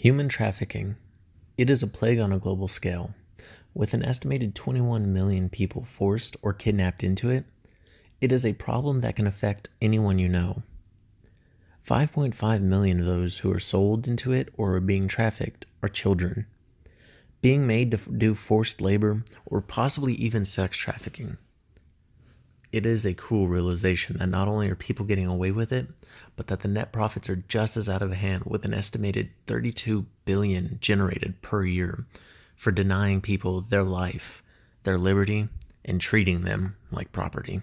Human trafficking. It is a plague on a global scale. With an estimated 21 million people forced or kidnapped into it, it is a problem that can affect anyone you know. 5.5 million of those who are sold into it or are being trafficked are children, being made to do forced labor or possibly even sex trafficking. It is a cruel realization that not only are people getting away with it, but that the net profits are just as out of hand, with an estimated 32 billion generated per year for denying people their life, their liberty, and treating them like property.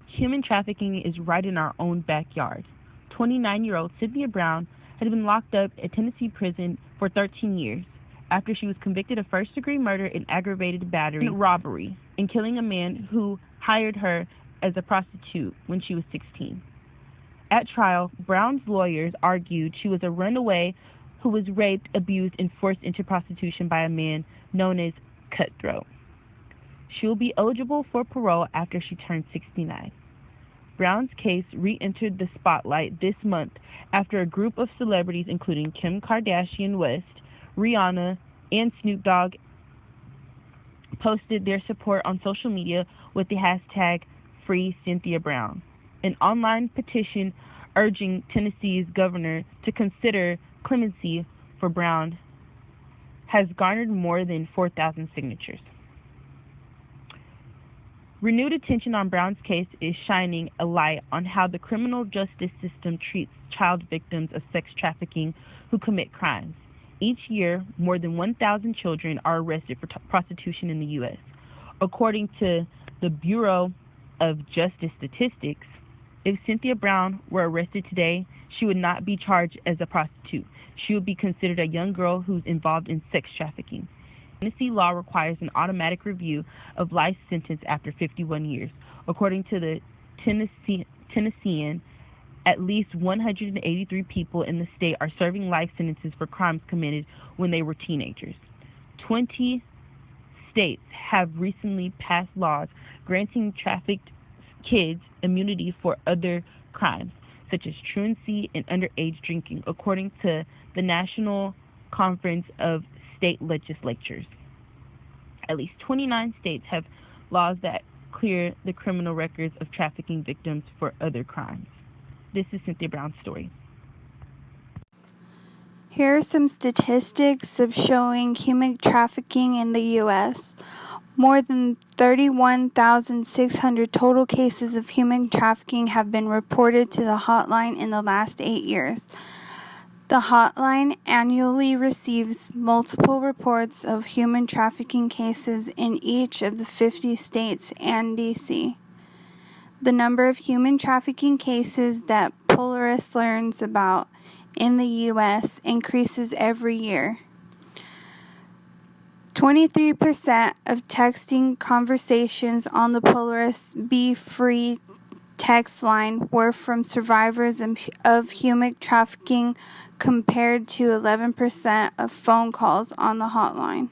Human trafficking is right in our own backyard. 29-year-old Cyntoia Brown had been locked up at Tennessee prison for 13 years after she was convicted of first-degree murder and aggravated battery and robbery and killing a man who hired her as a prostitute when she was 16. At trial, Brown's lawyers argued she was a runaway who was raped, abused, and forced into prostitution by a man known as Cutthroat. She will be eligible for parole after she turns 69. Brown's case re-entered the spotlight this month after a group of celebrities, including Kim Kardashian West, Rihanna, and Snoop Dogg, posted their support on social media with the hashtag #FreeCynthiaBrown. An online petition urging Tennessee's governor to consider clemency for Brown has garnered more than 4,000 signatures. Renewed attention on Brown's case is shining a light on how the criminal justice system treats child victims of sex trafficking who commit crimes. Each year, more than 1,000 children are arrested for prostitution in the U.S. According to the Bureau of Justice Statistics, if Cyntoia Brown were arrested today, she would not be charged as a prostitute. She would be considered a young girl who's involved in sex trafficking. Tennessee law requires an automatic review of life sentence after 51 years. According to the Tennessean, at least 183 people in the state are serving life sentences for crimes committed when they were teenagers. 20 states have recently passed laws granting trafficked kids immunity for other crimes, such as truancy and underage drinking, according to the National Conference of State Legislatures. At least 29 states have laws that clear the criminal records of trafficking victims for other crimes. This is Cyntoia Brown's story. Here are some statistics of showing human trafficking in the U.S. More than 31,600 total cases of human trafficking have been reported to the hotline in the last 8 years. The hotline annually receives multiple reports of human trafficking cases in each of the 50 states and D.C. The number of human trafficking cases that Polaris learns about in the U.S. increases every year. 23% of texting conversations on the Polaris Be Free text line were from survivors of human trafficking, compared to 11% of phone calls on the hotline.